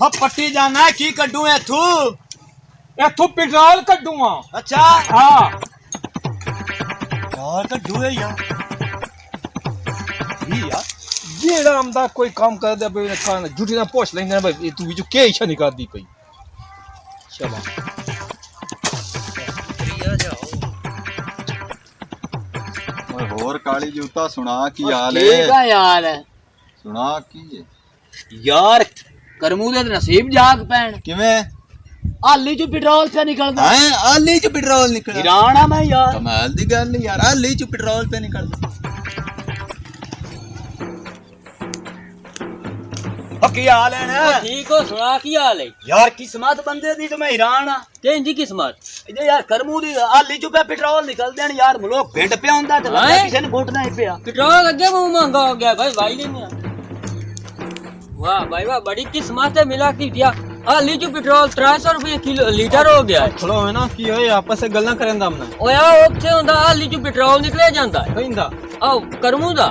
हाँ पट्टी जाना है की कड्डू है तू इथों पेट्रोल कड्डूंगा। अच्छा हाँ यार कड्डू है यार ये यार जेड़ा आमदा कोई काम कर दे भाई खाना झूठी ना पोछ लेंगे भाई तू भी जो के इच्छा निकाल दी पई। चलो ओए होर काली जूता सुना की हाल ठीक है है यार सुना की है यार करमू दे नसीब जाग पैन किवें हाली चो पेट्रोल पे निकलदा हैं आली च पेट्रोल निकला हीरान आ मैं यार कमाल दी गल नहीं यार आली च पेट्रोल पे निकलदा की हाल है ना ठीक हो सुना की हाल है यार किस्मत बंदे दी तो मैं हैरान हां तेंदी किस्मत ये यार करमू दी हाली चुपे पेट्रोल निकल देन यार लोग भिंड पे हुंदा ते लगदा किसी ने घुटना ही पिया पेट्रोल अगे मुंह महंगा हो गया भाई भाई लेने वाह भाई वाह बड़ी किस्मत है मिला की दिया हाली चो पेट्रोल 300 रुपए किलो लीटर हो गया खड़ो है ना की होए आपस में गल्ला करेंदा हमने ओया ओथे हुंदा हाली चो पेट्रोल निकले जांदा है कहिंदा आओ करमू दा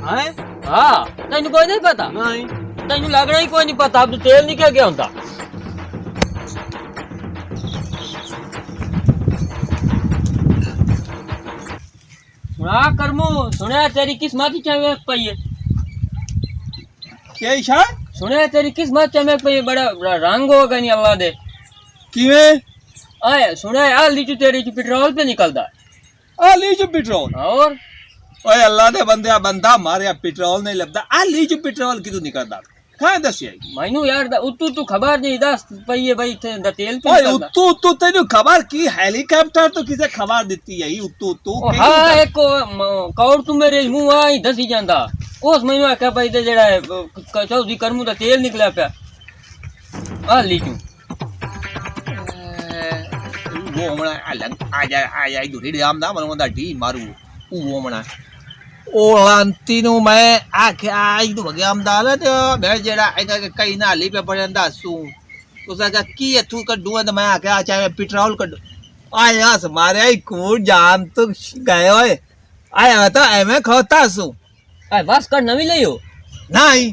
हैं हां तैनू कोई नहीं पता नहीं तैनू लगना ही कोई नहीं पता अब तेल निकल गया हुंदा सुना करमू सुना तेरी किस्मत ही चमक पई है क्या इशा सुना तेरी किस्मत चमक पई है बड़ा रंग हो गया नहीं अल्लाह दे किवें आए सुना हाली चो तेरी चो पेट्रोल पे निकलदा आली च पेट्रोल और ओए अल्लाह दे बंदे बंदा मारे पेट्रोल नहीं लबदा आली च पेट्रोल किदू निकलदा कहां दसिया मैनू यार उतू तू खबर नहीं दस पई है भाई थे तेल पे ओए निकलदा उतू उतू तेनू खबर की हेलीकॉप्टर तो किसे खबर दित्ती है उतू उतू हाँ एक कौड़ तू मेरे मुंह आई दसी जांदा उस मैनू आख्या भाई ते जेड़ा चौधरी करमू दा तेल निकलिया पिया हाली चो वो मना अलग आ जा दूरी राम ना मन दा डी मारू वो मना ओ लांती नु मैं आख्या आई तू गया आमदाल ते मैं जेड़ा कई नाली पे पड़ंदा सू तो सका की तू कड्डू तो मैं आख्या चाहे पेट्रोल कड्डू आया मारे आई कूड़ जान तो गए ओए आया तो एमे खोता सू आ बस कर नवी लियो नहीं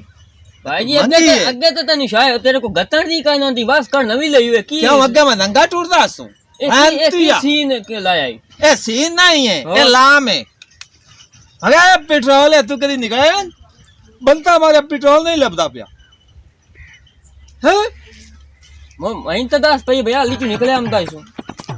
भाई जी अगे तो तने शायद तेरे को गतन नहीं कहना दी बस कर नवी लियो है की क्यों अगे मैं नंगा टूरदा सू एक सीन के लाया ए सीन नहीं है ए लाम है अरे पेट्रोल है तू कभी निकले बनता हमारे पेट्रोल नहीं लबदा पिया है वहीं तो दस पई भैया लीचू निकले हम दाई सो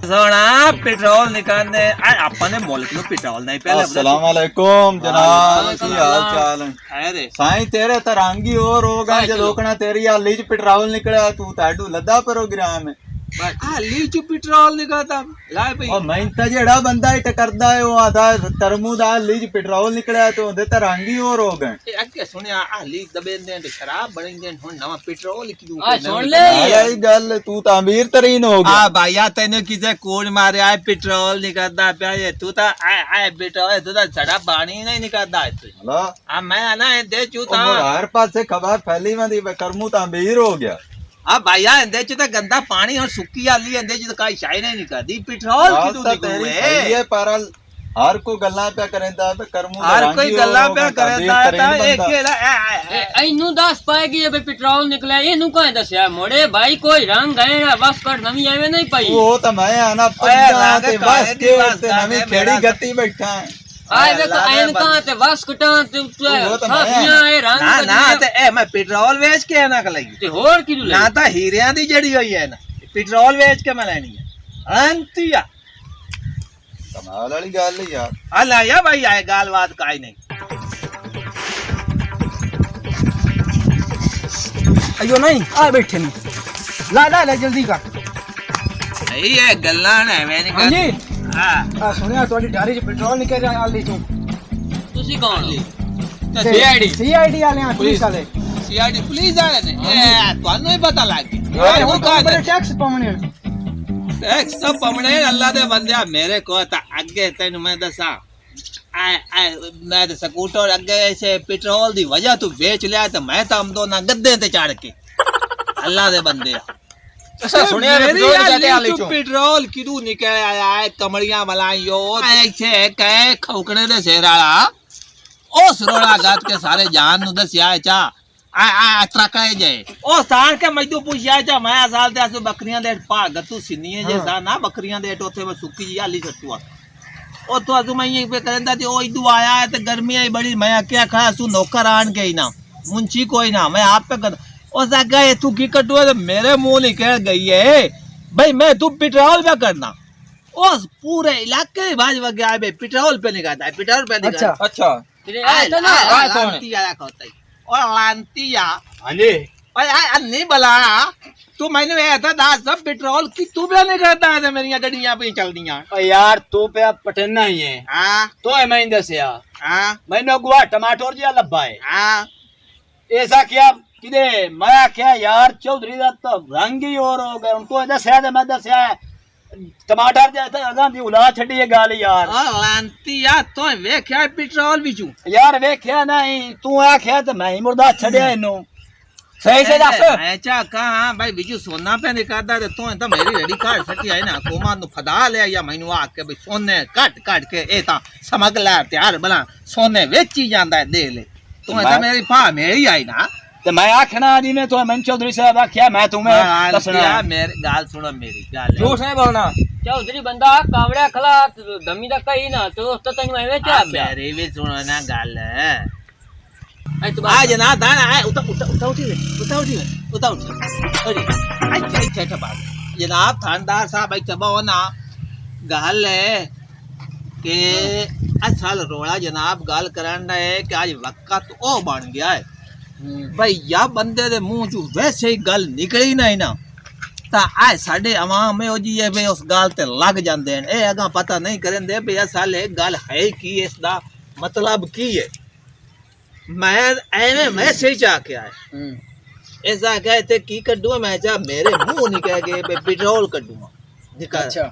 सोना पेट्रोल निकालने अपने मुल्क में पेट्रोल नहीं पहले अस्सलाम वालेकुम जनाब की हाल चाल है खैर साईं तेरे तरंगी और हो गए जो लोकना तेरी हाली च पेट्रोल निकला तू ताडू लद्दा प्रोग्राम है हाली च पेट्रोल निकलता लाए भाई और मैं तो जेड़ा बंदा इट करदा है वो आधा तरमू दा हाली च पेट्रोल निकला तो ओदे तरंगी और हो गए अगे सुनिया हाली दबे दे शराब बन दे हुन नवा पेट्रोल की आ सुन ले आई गल तू तो अमीर तरीन हो गया भाईया तेने किसे कोड मारे आए पेट्रोल निकलता पिया ये तू तो आए पेट्रोल तू तो सड़ा पानी नहीं निकलता हेलो आ मैं ना दे चूता हर पास से खबर फैली वंदी करमू तो अमीर हो गया भाईया इंदे च गंदा पानी और सुक्की आली इंदे च काई शाई नहीं निकलदी पेट्रोल की तू तेरी सही है पर हर को गल्ला पे करेंदा पे करमू हर कोई गल्ला पे करेंदा ता एक केला एनु दस पाएगी ये पेट्रोल निकला एनु कहां दसया मोड़े भाई कोई रंग गए ना बस कर नवी आवे नहीं पाई वो तो मैं आना पंजा ते बस के ते नवी खेड़ी गत्ती बैठा है आए वे तो एन कहां ते बस कटा ते साफियां ए रंग ना ना ते ए मैं पेट्रोल बेच के ना लगी ते होर की ना ता हीरियां दी जड़ी होई है ना पेट्रोल बेच के मैं लेनी है अंतिया कमाल वाली गल है यार अल्लाह या भाई आए गाल बात काई नहीं अयो नहीं आ बैठे नहीं ला ले जल्दी का सही है गल्ला ने मैंने हां जी हां आ सुनिया ਤੁਹਾਡੀ ਡਾਰੀ ਚ ਪੈਟਰੋਲ ਨਿਕਲ ਰਿਹਾ ਆਲੀ ਚੋਂ ਤੁਸੀਂ ਕੌਣ ਹੋ सीआईडी वाले हैं पुलिस वाले सीआईडी पुलिस वाले ने ए ਤੁਹਾਨੂੰ ਹੀ ਪਤਾ ਲੱਗ ਗਿਆ यार वो बड़े टैक्स पावने टैक्स तो पमने अल्लाह दे बंदे मेरे को ता आगे तैनू मैं दसा मैं तो स्कूटर अगे से पेट्रोल दी वजह तू बेच लिया तो मैं तो हम दोनों गद्दे ते चढ़ के अल्लाह दे बंदे सुनिया पेट्रोल किदू निकल आया है कमड़ियां मलाइयो ऐसे कह खौकने दे शेर वाला उस रोड़ा गात के सारे जान नु दसिया चा आ ट्रकाए जाए ओ सार के मैदू पूछया जा मैं साल ते असु बकरियां दे भाग तू सिन्नीए जे सा ना बकरियां दे टोथे में सुक्की जी हाली सटुआ ओ तो असु मैं ये पे करंदा ते ओ इदू आया है ते गर्मी आई बड़ी मैं क्या खा असु नौकर आन के ही ना मुंशी कोई ना मैं आप पे कर ओ सा गए तू की कटुआ तो मेरे मुंह निकल गई है भाई मैं तू पेट्रोल पे करना उस पूरे इलाके में भाज वग गया है पेट्रोल पे निकालता है पेट्रोल पे निकालता है अच्छा तेरे आया था ना आ लांती आया कहता है और लांती या हाँ जी ओए आ नहीं बला तू मैंने ये था दा सब पेट्रोल की तू भी नहीं करता है मेरी गड्डियां पे चल दियां ओ यार तू पे पटना ही है हां तो है मैं दसिया हां मैंने गुआ टमाटर जिया लब्बा है हां ऐसा क्या किदे मैं क्या यार चौधरी दा तो रंग ही और हो गए उनको दसिया ते मैं दसिया टमाटर जैसे अगा दी उला छड़ी है गाल यार और लांती या तो वेख्या पेट्रोल भी चू यार वेख्या नहीं तू आख्या तो मैं ही मुर्दा छड़या इनु सही से दस मैं चा कहां भाई बिजू सोना पे निकालता ते तो मेरी रेडी कार्ड सटी है ना कोमा नु फदा ले या मैनू आ के भाई सोने काट काट के ए ता समगला तैयार बना सोने वेची जांदा है दे ले तू तो मेरी पा मेरी आई ना तो मैं आखना आदि ने तो मैं चौधरी साहब आख्या मैं तुम्हें दसना यार मेरी गाल सुनो मेरी गाल झूठ नहीं बोलना चौधरी बंदा कावड़ा खला दमी दा कही ना तो उसता तन्यू मैं वेचा पे मेरी भी सुनो ना गाल आई तो आ जना दाना आ उता अरे अच्छा बात जनाब थानेदार साहब आई चबा ना गाल है के असल रोड़ा जनाब गाल करना है कि आज वक्त ओ बन गया है भाई या बंदे दे मुंह चू वैसे ही गल निकली नहीं ना ता आए साडे अवाम में ओ जी है भाई उस गाल ते लग जांदे हैं ए अगा पता नहीं करन दे भाई असल एक गल है की इसदा मतलब की है मैं एवे वैसे ही चा के आए ऐसा कहते की कड्डू मैं चा मेरे मुंह निकल गए भाई पेट्रोल कड्डूंगा निकल अच्छा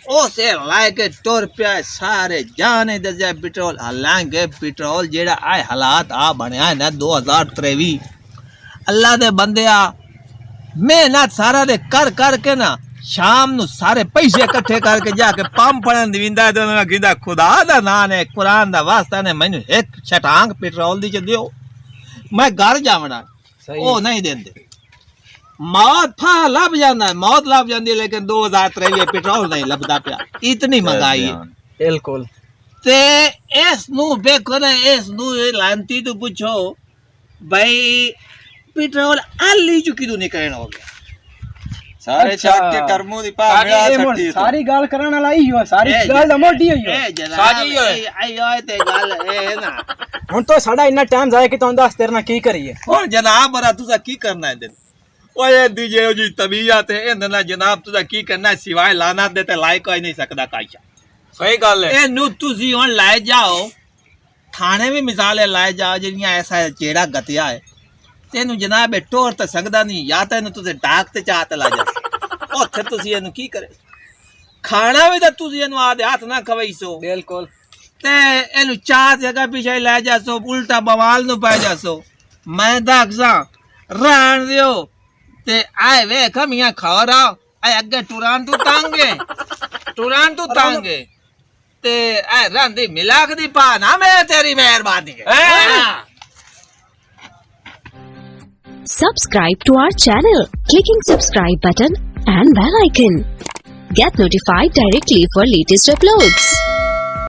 ओ से लाए के टोर पे सारे जाने दे जाए पेट्रोल हालांकि पेट्रोल जेड़ा आए हालात आ बनया है ना 2023 अल्लाह दे बंदे आ मेहनत सारा दे कर कर के ना शाम नु सारे पैसे इकट्ठे करके जाके पंप पड़न दिंदा तो मैं किदा खुदा दा नाम है कुरान दा वास्ता ने मैनू एक छटांग पेट्रोल दी च दियो मैं घर जावना ओ नहीं देंदे मौत फा लब जाना है मौत लब जाती है लेकिन 2023 पेट्रोल नहीं लभदा पिया इतनी महंगाई है बिल्कुल ते इस नु देखो ना इस नु लांती तो पूछो भाई पेट्रोल आली चुकी तो निकलण हो गया सारे छाक के कर्मों दी पा मिला सकती सारी गाल करन वाला ही हो सारी गाल दा मोटी होई ए साजी आई आए ते गल ए ना हुन तो साडा इतना टाइम जाए कि तुम दस तेरे ना की करिए हुन जनाब बरा तुसा की करना है दिन ओए दीजे जी तबीयत है इन ना जनाब तुसा की करना सिवाय लाना दे ते लायक ही नहीं सकदा काईचा सही गल है ए नु तुसी हुन लाए जाओ थाने भी मिसाले लाए जाओ जिनिया ऐसा जेड़ा गतिया है तेनु जनाब टोर तो सकदा नहीं या तो तुसे डाक ते चात ला जा ओथे तुसी एनु की करे खाना भी तो तुसी एनु आदे हाथ ना खवईसो बिल्कुल ते एनु चात जगह पीछे ले जासो उल्टा बवाल नु पै जासो मैं दाखसा रहन दियो ते आए वे कमियां खौरा आए अगे टुरान तू तांगे ते आए रंदी मिलाक दी पा ना मैं तेरी मेहरबानी है Subscribe to our channel, clicking subscribe button and bell icon. Get notified directly for latest uploads.